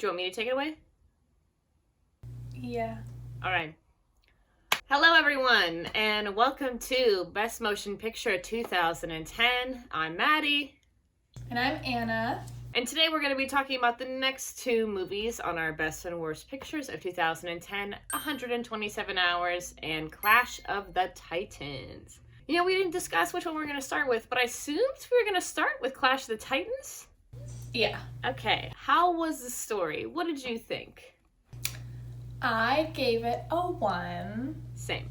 Do you want me to take it away? Yeah. All right. Hello, everyone, and welcome to Best Motion Picture 2010. I'm Maddie. And I'm Anna. And today we're going to be talking about the next two movies on our Best and Worst Pictures of 2010, 127 Hours, and Clash of the Titans. You know, we didn't discuss which one we're going to start with, but I assumed we were going to start with Clash of the Titans? Yeah. Okay, how was the story? What did you think? I gave it a 1. Same.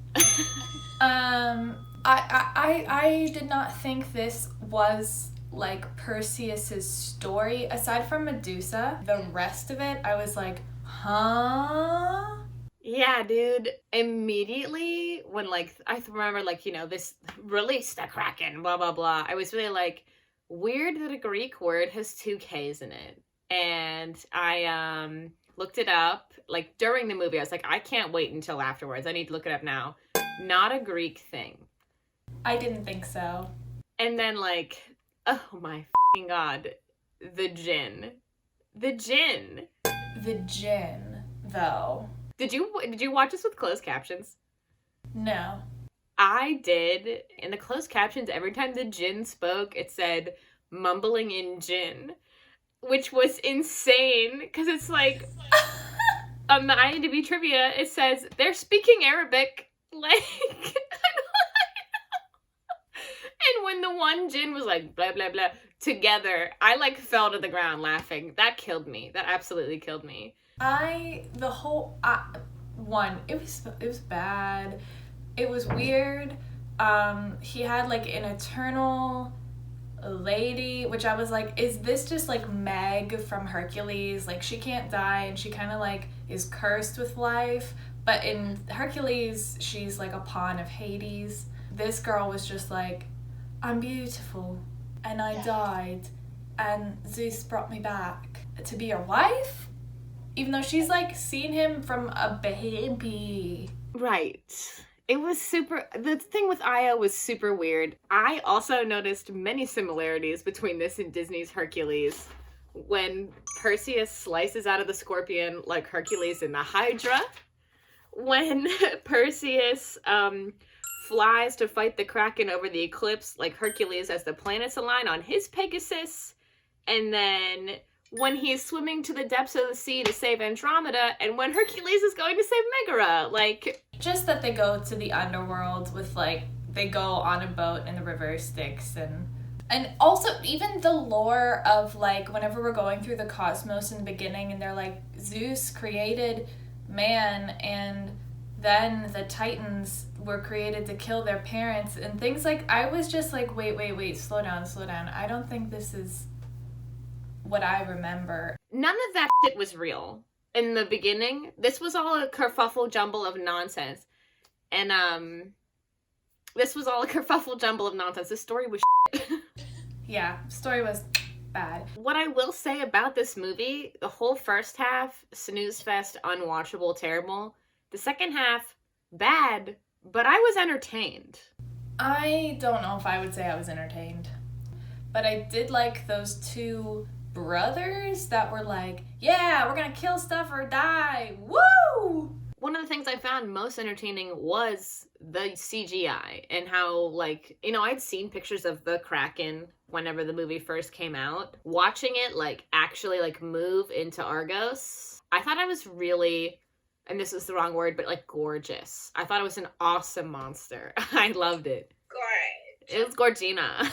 I did not think this was like Perseus's story. Aside from Medusa, the rest of it, I was like, huh? Yeah, dude. Immediately when I remember this release the Kraken, blah blah blah. I was really like, weird that a Greek word has 2 K's in it. And I looked it up during the movie. I was like, I can't wait until afterwards. I need to look it up now. Not a Greek thing. I didn't think so. And then oh my fucking god, the djinn. The djinn, though. Did you watch this with closed captions? No. I did. In the closed captions, every time the djinn spoke, it said mumbling in djinn, which was insane because it's like on the IMDb trivia, it says they're speaking Arabic. And when the one djinn was like blah blah blah together, I fell to the ground laughing. That killed me. That absolutely killed me. It was bad. It was weird. He had an eternal lady, which I was like, is this just Meg from Hercules? She can't die and she kind of is cursed with life. But in Hercules, she's a pawn of Hades. This girl was just I'm beautiful and I died and Zeus brought me back to be your wife? Even though she's seen him from a baby. Right. It was the thing with Io was super weird. I also noticed many similarities between this and Disney's Hercules. When Perseus slices out of the scorpion like Hercules in the Hydra. When Perseus flies to fight the Kraken over the eclipse like Hercules as the planets align on his Pegasus. And then when he's swimming to the depths of the sea to save Andromeda, and when Hercules is going to save Megara. Just that they go to the underworld with, they go on a boat and the river Styx, and also even the lore of, whenever we're going through the cosmos in the beginning, and they're Zeus created man, and then the Titans were created to kill their parents, and things I was just wait, slow down. I don't think this is what I remember. None of that shit was real in the beginning. This was all a kerfuffle jumble of nonsense. And this was all a kerfuffle jumble of nonsense. The story was shit. Yeah, story was bad. What I will say about this movie, the whole first half, snooze fest, unwatchable, terrible. The second half, bad, but I was entertained. I don't know if I would say I was entertained. But I did like those 2 brothers that were yeah, we're gonna kill stuff or die. Woo! One of the things I found most entertaining was the CGI and how, I'd seen pictures of the Kraken whenever the movie first came out. Watching it, actually, move into Argos, I thought I was really, and this is the wrong word, but, gorgeous. I thought it was an awesome monster. I loved it. Gorgeous. It was Gorgina.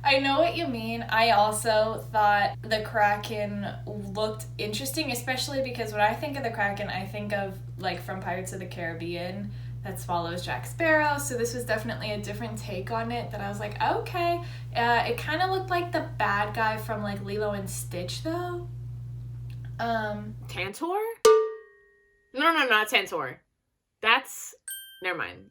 I know what you mean. I also thought the Kraken looked interesting, especially because when I think of the Kraken, I think of, from Pirates of the Caribbean, that swallows Jack Sparrow, so this was definitely a different take on it that I was like, okay. It kind of looked like the bad guy from, Lilo and Stitch, though. Tantor? No, not Tantor. That's... Never mind.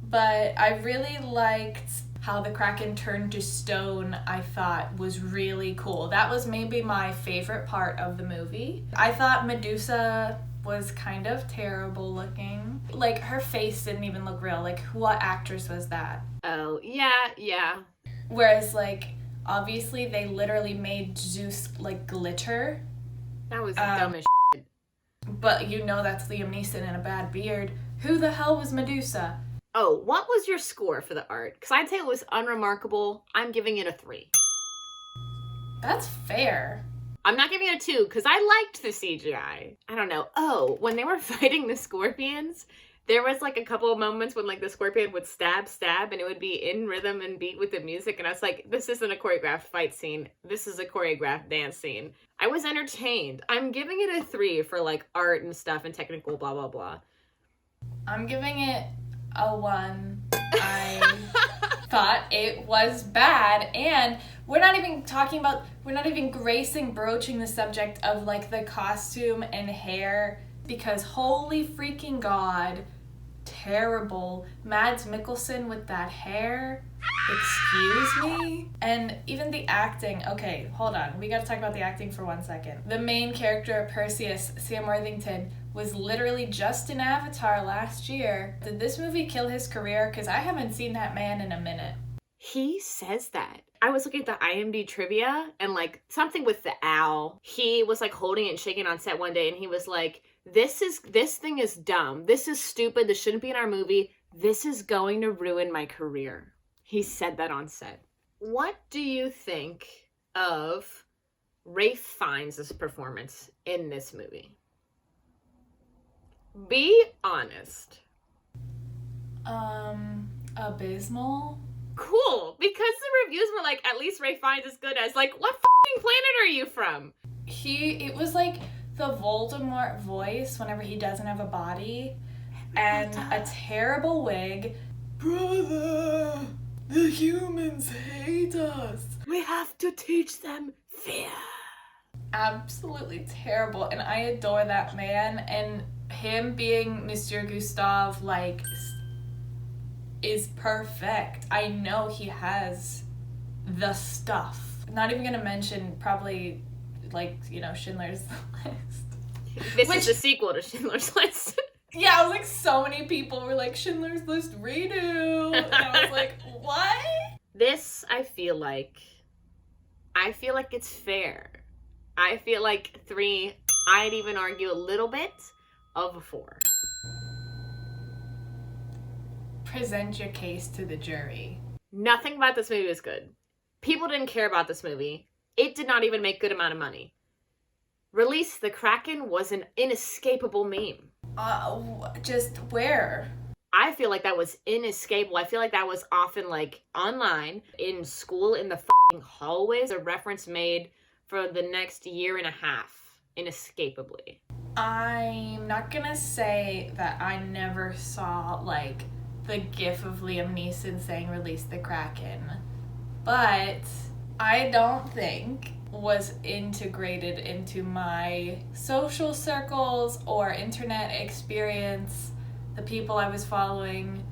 But I really liked how the Kraken turned to stone. I thought was really cool. That was maybe my favorite part of the movie. I thought Medusa was kind of terrible looking. Her face didn't even look real. What actress was that? Oh, yeah. Whereas, obviously they literally made Zeus, glitter. That was dumb as shit. But you know that's Liam Neeson in a bad beard. Who the hell was Medusa? Oh, what was your score for the art? Because I'd say it was unremarkable. I'm giving it a 3. That's fair. I'm not giving it a 2 because I liked the CGI. I don't know. Oh, when they were fighting the scorpions, there was like a couple of moments when like the scorpion would stab, and it would be in rhythm and beat with the music. And I was like, this isn't a choreographed fight scene. This is a choreographed dance scene. I was entertained. I'm giving it a 3 for like art and stuff and technical blah, blah, blah. I'm giving it a 1. I thought it was bad, and we're not even broaching the subject of like the costume and hair, because holy freaking god, terrible. Mads Mikkelsen with that hair, excuse me? And even the acting, okay, hold on, we gotta talk about the acting for 1 second. The main character, Perseus, Sam Worthington, was literally just in Avatar last year. Did this movie kill his career? Because I haven't seen that man in a minute. He says that. I was looking at the IMDb trivia and like something with the owl. He was like holding it and shaking on set one day and he was like, this thing is dumb. This is stupid. This shouldn't be in our movie. This is going to ruin my career. He said that on set. What do you think of Ralph Fiennes' performance in this movie? Be honest. Abysmal? Cool, because the reviews were like, at least Ralph Fiennes is good as, like, what fucking planet are you from? It was like the Voldemort voice whenever he doesn't have a body, and a terrible wig. Brother, the humans hate us. We have to teach them fear. Absolutely terrible, and I adore that man, and him being Mr. Gustav, like, is perfect. I know he has the stuff. Not even gonna mention probably, like, you know, Schindler's List. This is the sequel to Schindler's List. Yeah, I was like, so many people were like, Schindler's List redo. And I was like, what? This, I feel like it's fair. I feel like 3, I'd even argue a little bit of a 4. Present your case to the jury. Nothing about this movie was good. People didn't care about this movie. It did not even make a good amount of money. Release the Kraken was an inescapable meme. Just where? I feel like that was inescapable. I feel like that was often like online, in school, in the fucking hallways, a reference made for the next year and a half, inescapably. I'm not gonna say that I never saw, like, the gif of Liam Neeson saying release the Kraken, but I don't think was integrated into my social circles or internet experience, the people I was following,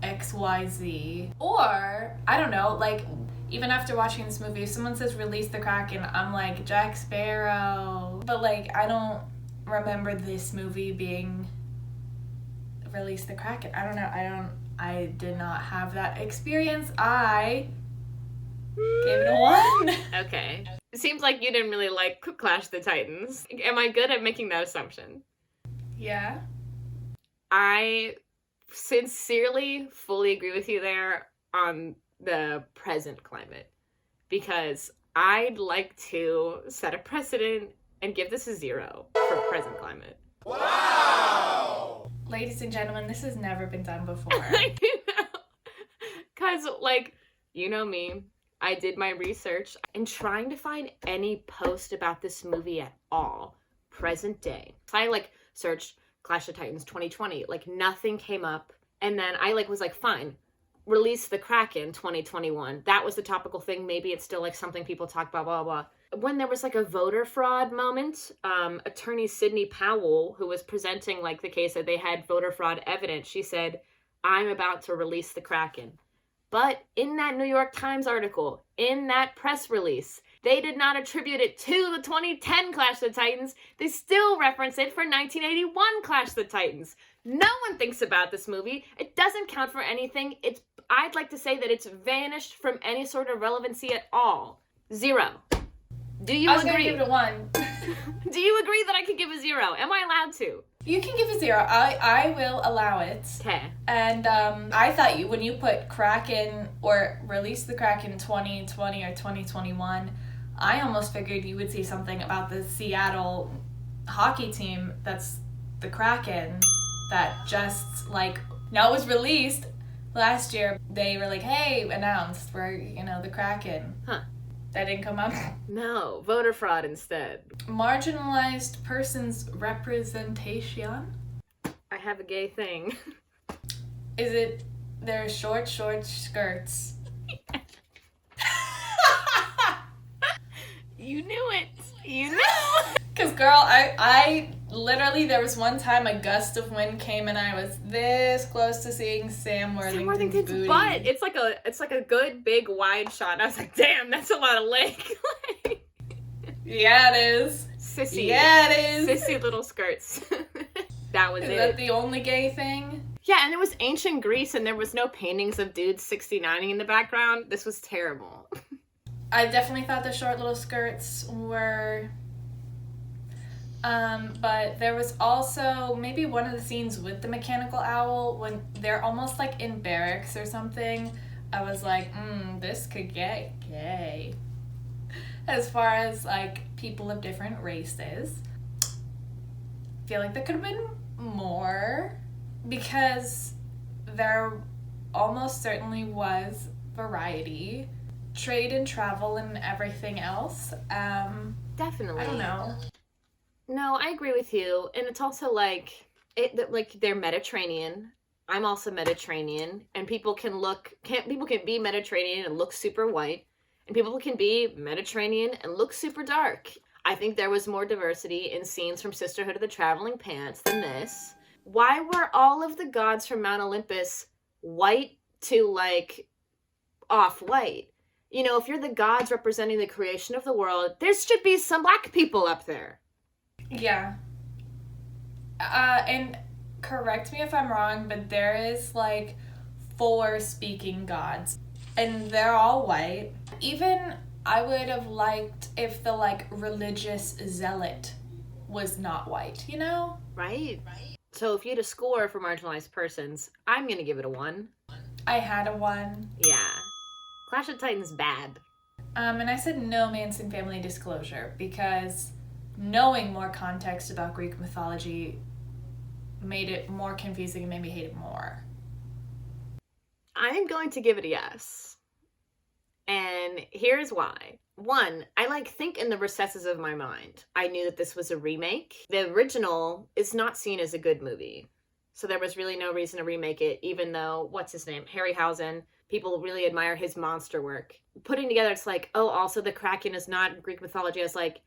XYZ. Or, I don't know, like, even after watching this movie, if someone says release the Kraken, I'm like, Jack Sparrow. But, like, I don't remember this movie being release the Kraken. I don't know. I did not have that experience. I gave it a 1. Okay. It seems like you didn't really like Clash of the Titans. Am I good at making that assumption? Yeah. I sincerely, fully agree with you there on the present climate. Because I'd like to set a precedent and give this a 0 for present climate. Wow! Ladies and gentlemen, this has never been done before. Because, like, you know me, I did my research and trying to find any post about this movie at all, present day. So I, like, searched Clash of Titans 2020, like, nothing came up. And then I, like, was like, fine, release the Kraken 2021. That was the topical thing. Maybe it's still, like, something people talk about, blah, blah, blah. When there was, like, a voter fraud moment, attorney Sidney Powell, who was presenting, like, the case that they had voter fraud evidence, she said, I'm about to release the Kraken. But in that New York Times article, in that press release, they did not attribute it to the 2010 Clash of the Titans. They still reference it for 1981 Clash of the Titans. No one thinks about this movie. It doesn't count for anything. I'd like to say that it's vanished from any sort of relevancy at all. 0. Do you I was agree? gonna give it a 1. Do you agree that I could give a 0? Am I allowed to? You can give a 0. I will allow it. Okay. And I thought when you put Kraken or release the Kraken 2020 or 2021, I almost figured you would see something about the Seattle hockey team that's the Kraken that just like, now it was released last year. They were like, hey, announced we're, the Kraken. Huh. That didn't come up. No, voter fraud instead. Marginalized persons representation. I have a gay thing. Is it their short skirts? You knew it. You knew. Because, girl, I literally, there was one time a gust of wind came and I was this close to seeing Sam Worthington's booty. Butt. It's like a good, big, wide shot. And I was like, damn, that's a lot of leg. Yeah, it is. Sissy. Yeah, it is. Sissy little skirts. That was Is it. that the only gay thing? Yeah, and it was ancient Greece and there was no paintings of dudes 69ing in the background. This was terrible. I definitely thought the short little skirts were... but there was also maybe one of the scenes with the mechanical owl when they're almost like in barracks or something. I was like, this could get gay. As far as like people of different races. I feel like there could have been more because there almost certainly was variety. Trade and travel and everything else. Definitely. I don't know. No, I agree with you. And it's also like they're Mediterranean. I'm also Mediterranean, and people can be Mediterranean and look super white, and people can be Mediterranean and look super dark. I think there was more diversity in scenes from Sisterhood of the Traveling Pants than this. Why were all of the gods from Mount Olympus white to like off-white? If you're the gods representing the creation of the world, there should be some black people up there. Yeah. And correct me if I'm wrong, but there is like 4 speaking gods, and they're all white. Even I would have liked if the like religious zealot was not white, Right. So if you had a score for marginalized persons, I'm gonna give it a 1. I had a 1. Yeah. Clash of Titans bad. And I said no Manson Family Disclosure because knowing more context about Greek mythology made it more confusing and made me hate it more. I'm going to give it a yes. And here's why. 1, I think in the recesses of my mind, I knew that this was a remake. The original is not seen as a good movie. So there was really no reason to remake it, even though, what's his name? Harryhausen. People really admire his monster work. Putting together, it's like, oh, also the Kraken is not Greek mythology. I was like,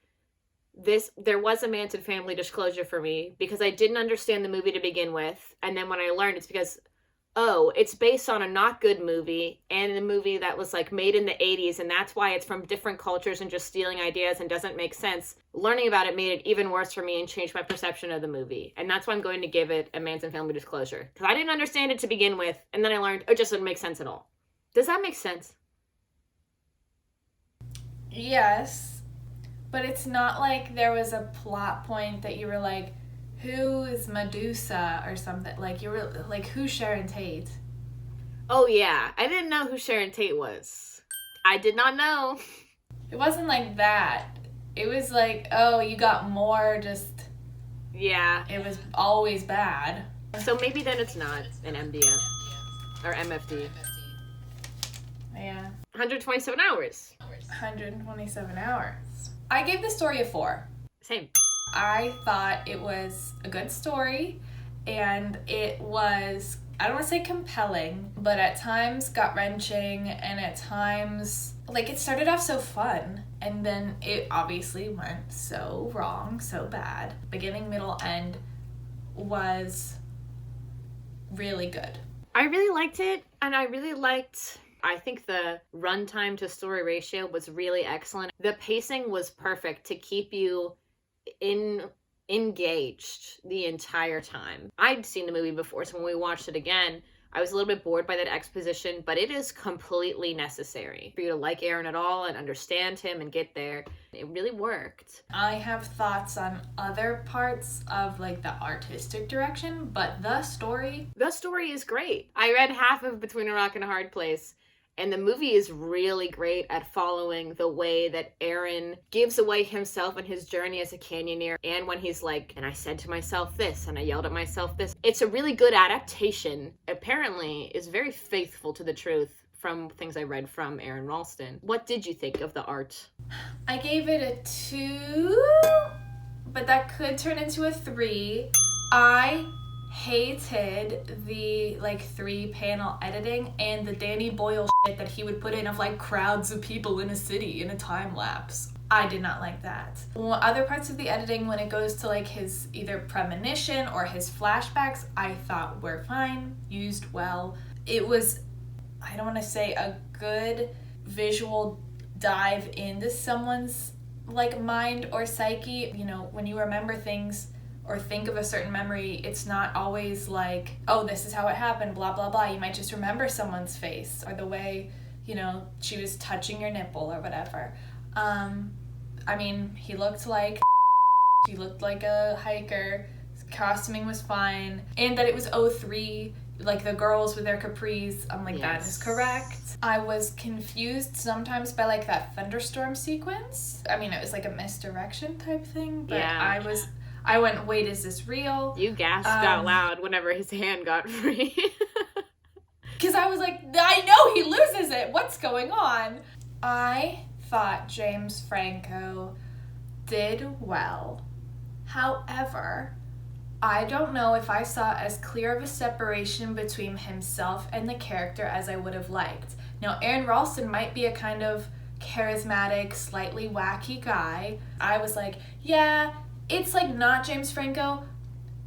there was a Manson Family Disclosure for me because I didn't understand the movie to begin with. And then when I learned, it's because, it's based on a not good movie and a movie that was like made in the 80s. And that's why it's from different cultures and just stealing ideas and doesn't make sense. Learning about it made it even worse for me and changed my perception of the movie. And that's why I'm going to give it a Manson Family Disclosure. Because I didn't understand it to begin with. And then I learned it just didn't make sense at all. Does that make sense? Yes, but it's not like there was a plot point that you were like, who is Medusa or something? Like, you were like, who's Sharon Tate? Oh, yeah. I didn't know who Sharon Tate was. I did not know. It wasn't like that. It was like, oh, you got more just... Yeah. It was always bad. So maybe then it's not an MDF or MFD. Yeah. 127 hours. 127 hours. I gave the story a 4. Same. I thought it was a good story, and it was, I don't want to say compelling, but at times gut-wrenching, and at times, like, it started off so fun, and then it obviously went so wrong, so bad. Beginning, middle, end was really good. I really liked it, and I think the runtime to story ratio was really excellent. The pacing was perfect to keep you engaged the entire time. I'd seen the movie before, so when we watched it again, I was a little bit bored by that exposition, but it is completely necessary for you to like Aaron at all and understand him and get there. It really worked. I have thoughts on other parts of like the artistic direction, but the story is great. I read half of Between a Rock and a Hard Place, and the movie is really great at following the way that Aaron gives away himself and his journey as a canyoneer. And when he's like, and I said to myself this, and I yelled at myself this. It's a really good adaptation. Apparently is very faithful to the truth from things I read from Aaron Ralston. What did you think of the art? I gave it a 2, but that could turn into a 3. I hated the like 3-panel editing and the Danny Boyle shit that he would put in of like crowds of people in a city in a time lapse. I did not like that. Other parts of the editing, when it goes to like his either premonition or his flashbacks, I thought were fine, used well. It was, I don't want to say a good visual dive into someone's like mind or psyche. You know, when you remember things or think of a certain memory, it's not always like, oh, this is how it happened, blah, blah, blah. You might just remember someone's face or the way, you know, she was touching your nipple or whatever. I mean, he looked like a hiker. His costuming was fine. And that it was 03, like the girls with their capris. I'm like, yes. That is correct. I was confused sometimes by like that thunderstorm sequence. I mean, it was like a misdirection type thing, but yeah. I went, wait, is this real? You gasped out loud whenever his hand got free. Because I was like, I know he loses it. What's going on? I thought James Franco did well. However, I don't know if I saw as clear of a separation between himself and the character as I would have liked. Now, Aaron Ralston might be a kind of charismatic, slightly wacky guy. I was like, yeah, it's like not James Franco,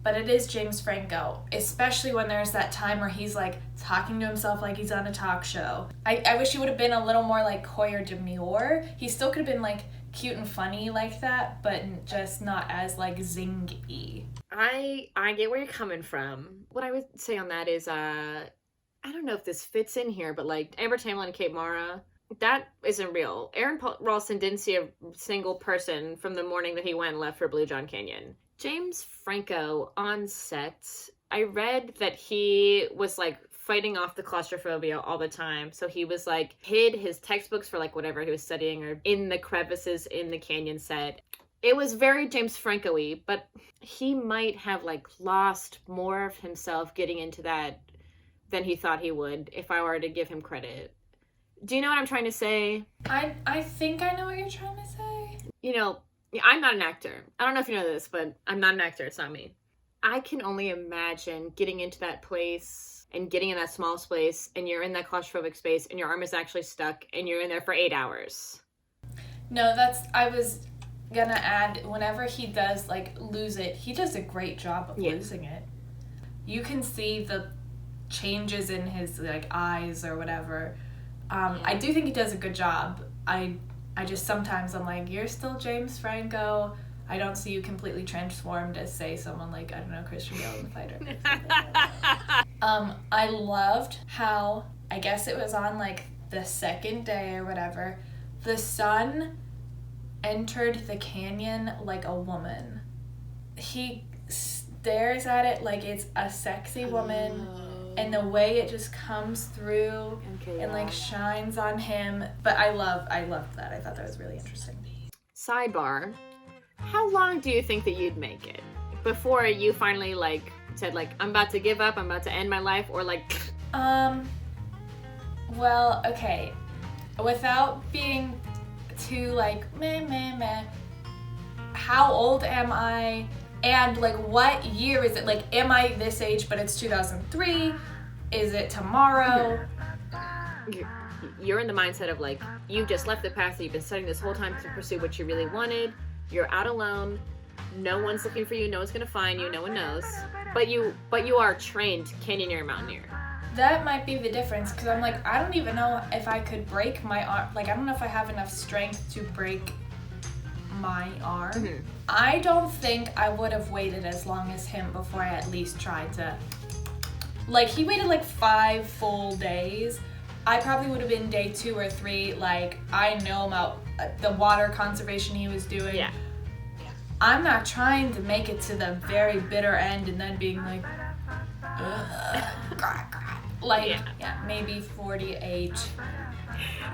but it is James Franco, especially when there's that time where he's like talking to himself like he's on a talk show. I wish he would have been a little more like coy or demure. He still could have been like cute and funny like that, but just not as like zingy. I get where you're coming from. What I would say on that is, I don't know if this fits in here, but like Amber Tamlin and Kate Mara, that isn't real. Aaron Ralston didn't see a single person from the morning that he went and left for Blue John Canyon. James Franco on set, I read that he was like fighting off the claustrophobia all the time. So he was like hid his textbooks for like whatever he was studying or in the crevices in the canyon set. It was very James Franco-y, but he might have like lost more of himself getting into that than he thought he would if I were to give him credit. Do you know what I'm trying to say? I think I know what you're trying to say. You know, I'm not an actor. I don't know if you know this, but I'm not an actor. It's not me. I can only imagine getting into that place and getting in that small space and you're in that claustrophobic space and your arm is actually stuck and you're in there for 8 hours. No, I was gonna add, whenever he does like lose it, he does a great job of losing it. You can see the changes in his like eyes or whatever. I do think he does a good job. I just sometimes I'm like, you're still James Franco. I don't see you completely transformed as, say, someone like, I don't know, Christian Bale in The Fighter. I loved how, I guess it was on like the second day or whatever, the sun entered the canyon like a woman. He stares at it like it's a sexy woman. And the way it just comes through and like shines on him. But I loved that. I thought that was really interesting. Sidebar. How long do you think that you'd make it before you finally like said like, I'm about to give up, I'm about to end my life, or like well, okay. Without being too like meh, how old am I? And like, what year is it? Like, am I this age, but it's 2003? Is it tomorrow? You're in the mindset of like, you've just left the path that you've been studying this whole time to pursue what you really wanted. You're out alone. No one's looking for you. No one's gonna find you. No one knows. But you are a trained canyoneer mountaineer. That might be the difference, because I'm like, I don't even know if I could break my arm. Like, I don't know if I have enough strength to break my arm. Mm-hmm. I don't think I would have waited as long as him before I at least tried to Like, he waited like 5 full days. I probably would have been day 2 or 3. Like, I know about the water conservation he was doing. Yeah. I'm not trying to make it to the very bitter end and then being like, like, yeah, maybe 48.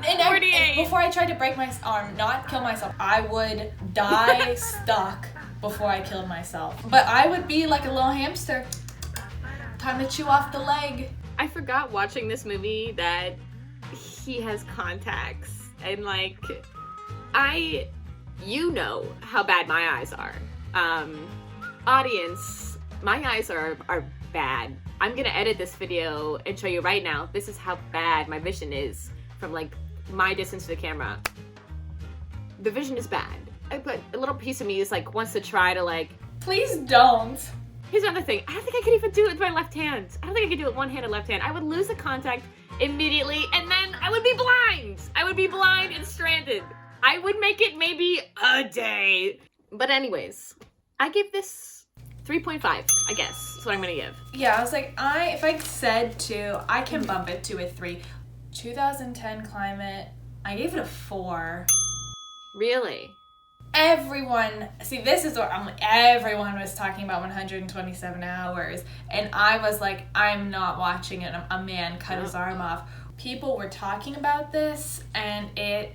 And 48. Before I tried to break my arm, not kill myself, I would die stuck before I killed myself. But I would be like a little hamster. Time to chew off the leg. I forgot watching this movie that he has contacts, and like, you know how bad my eyes are. Audience, my eyes are bad. I'm gonna edit this video and show you right now. This is how bad my vision is from like my distance to the camera. The vision is bad. But a little piece of me is like wants to try to like. Please don't. Here's another thing. I don't think I could even do it with my left hand. I don't think I could do it one-handed left hand. I would lose the contact immediately, and then I would be blind. I would be blind and stranded. I would make it maybe a day. But anyways, I give this 3.5, I guess. That's what I'm gonna give. Yeah, I was like, if I said 2, I can bump it to a 3. 2010 climate, I gave it a 4. Really? Everyone, see, this is what everyone was talking about 127 hours, and I was like, I'm not watching it. A man cut his arm off. People were talking about this, and it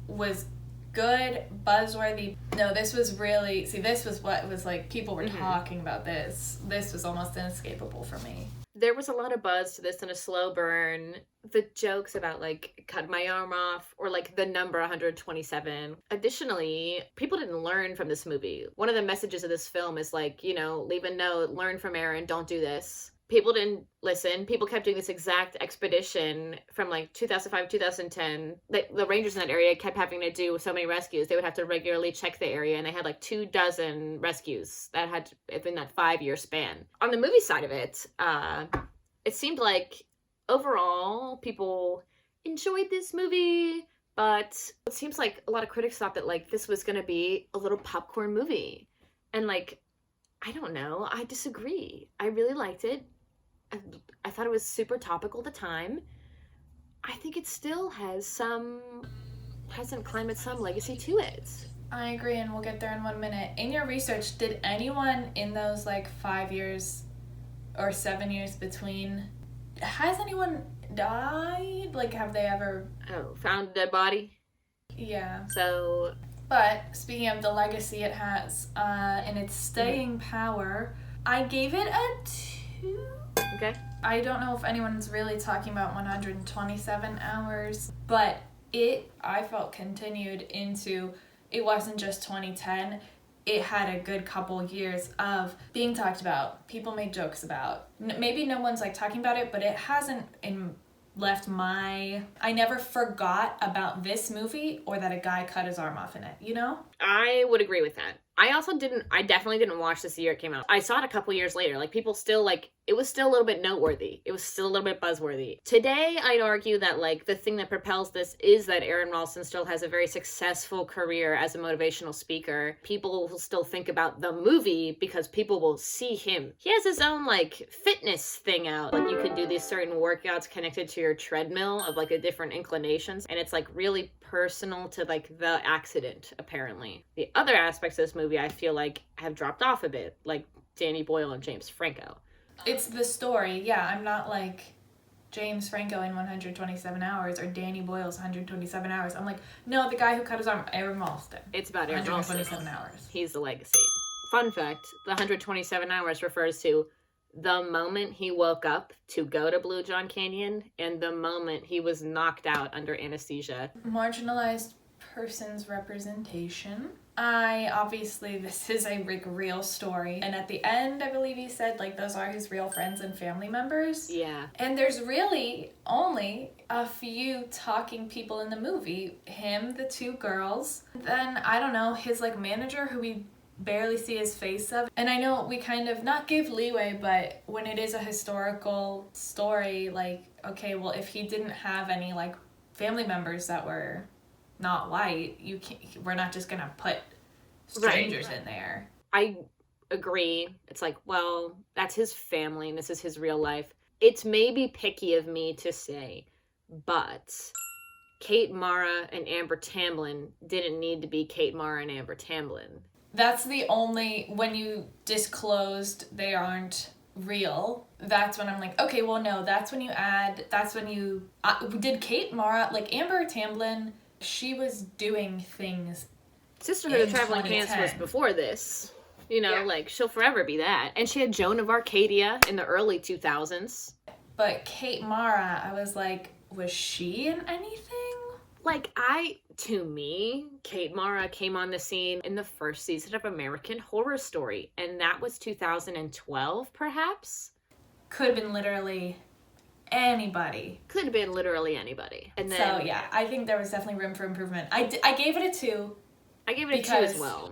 was good, buzzworthy. No, this was really, this was what it was like. People were talking about this. This was almost inescapable for me. There was a lot of buzz to this and a slow burn. The jokes about like cut my arm off or like the number 127. Additionally, people didn't learn from this movie. One of the messages of this film is like, you know, leave a note, learn from Aaron, don't do this. People didn't listen. People kept doing this exact expedition from like 2005, 2010. The rangers in that area kept having to do so many rescues. They would have to regularly check the area, and they had like 24 rescues that had in that 5-year span. On the movie side of it, it seemed like overall people enjoyed this movie, but it seems like a lot of critics thought that like this was going to be a little popcorn movie. And like, I don't know. I disagree. I really liked it. I thought it was super topical at the time. I think it still has some legacy to it. I agree, and we'll get there in 1 minute. In your research, did anyone in those like 5 years or 7 years between, has anyone died? Like, have they ever... Oh, found a dead body? Yeah. So... But speaking of the legacy it has and its staying power, I gave it a 2. Okay. I don't know if anyone's really talking about 127 hours, but I felt continued into, it wasn't just 2010. It had a good couple years of being talked about, people made jokes about. Maybe no one's like talking about it, but it hasn't left I never forgot about this movie or that a guy cut his arm off in it, you know? I would agree with that. I definitely didn't watch this the year it came out. I saw it a couple years later. Like, people still, like, it was still a little bit noteworthy. It was still a little bit buzzworthy. Today, I'd argue that, like, the thing that propels this is that Aaron Ralston still has a very successful career as a motivational speaker. People will still think about the movie because people will see him. He has his own, like, fitness thing out. Like, you can do these certain workouts connected to your treadmill of, like, the different inclinations. And it's, like, really personal to, like, the accident, apparently. The other aspects of this movie I feel like have dropped off a bit, like Danny Boyle and James Franco. It's the story, yeah. I'm not like James Franco in 127 hours or Danny Boyle's 127 hours. I'm like, no, the guy who cut his arm, Aaron Ralston. It's about Aaron Ralston. 127 hours. He's the legacy. Fun fact, the 127 hours refers to the moment he woke up to go to Blue John Canyon and the moment he was knocked out under anesthesia. Marginalized person's representation. This is a real story. And at the end, I believe he said, like, those are his real friends and family members. Yeah. And there's really only a few talking people in the movie. Him, the 2 girls. Then, I don't know, his, like, manager who we barely see his face of. And I know we kind of not give leeway, but when it is a historical story, like, okay, well, if he didn't have any, like, family members that were not white, we're not just gonna put strangers in there. I agree. It's like, well, that's his family and this is his real life. it's maybe picky of me to say, but Kate Mara and Amber Tamblyn didn't need to be Kate Mara and Amber Tamblyn. That's the only, when you disclosed they aren't real, that's when I'm like, okay, well, no, that's when you did Kate Mara, like Amber Tamblyn, she was doing things. Sisterhood of Traveling Pants was before this. You know, like, she'll forever be that. And she had Joan of Arcadia in the early 2000s. But Kate Mara, I was like, was she in anything? Like, to me, Kate Mara came on the scene in the first season of American Horror Story. And that was 2012, perhaps? Could have been literally anybody. Could have been literally anybody. And then, so, yeah, I think there was definitely room for improvement. I gave it a 2. I gave it a 2 as well.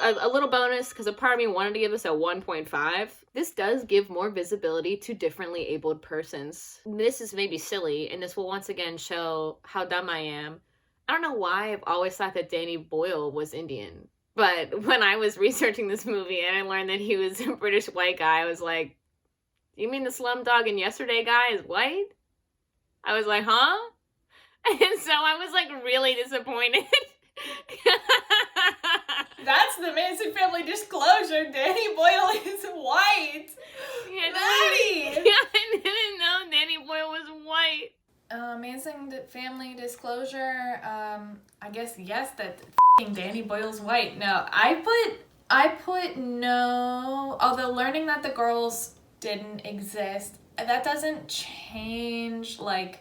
A little bonus, because a part of me wanted to give this a 1.5. This does give more visibility to differently abled persons. This is maybe silly, and this will once again show how dumb I am. I don't know why I've always thought that Danny Boyle was Indian. But when I was researching this movie and I learned that he was a British white guy, I was like, you mean the Slumdog and Yesterday guy is white? I was like, huh? And so I was like really disappointed. That's the Manson Family Disclosure. Danny Boyle is white. Yeah, Madi! Yeah, I didn't know Danny Boyle was white. Manson Family Disclosure. I guess yes, that Danny Boyle's white. No, I put no. Although learning that the girls didn't exist, that doesn't change. Like,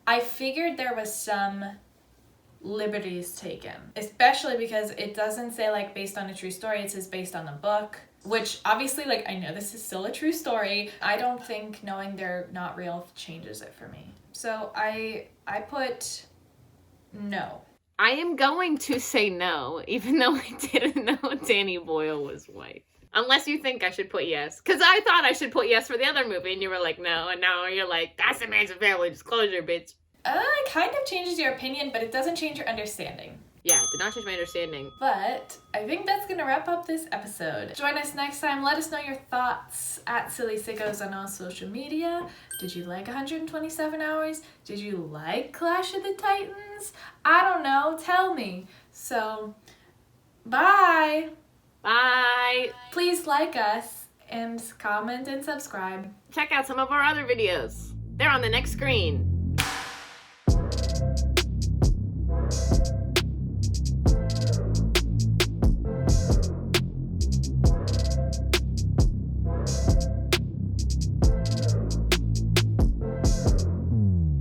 I figured there was some liberties taken, especially because it doesn't say like based on a true story, it says based on the book, which obviously, like, I know this is still a true story. I don't think knowing they're not real changes it for me. So I put no. I am going to say no, even though I didn't know Danny Boyle was white. Unless you think I should put yes. Because I thought I should put yes for the other movie, and you were like, no, and now you're like, that's a Manson Family Disclosure, bitch. It kind of changes your opinion, but it doesn't change your understanding. Yeah, it did not change my understanding. But I think that's going to wrap up this episode. Join us next time. Let us know your thoughts at Silly Sickos on all social media. Did you like 127 Hours? Did you like Clash of the Titans? I don't know. Tell me. So, bye. Bye. Please like us and comment and subscribe. Check out some of our other videos. They're on the next screen.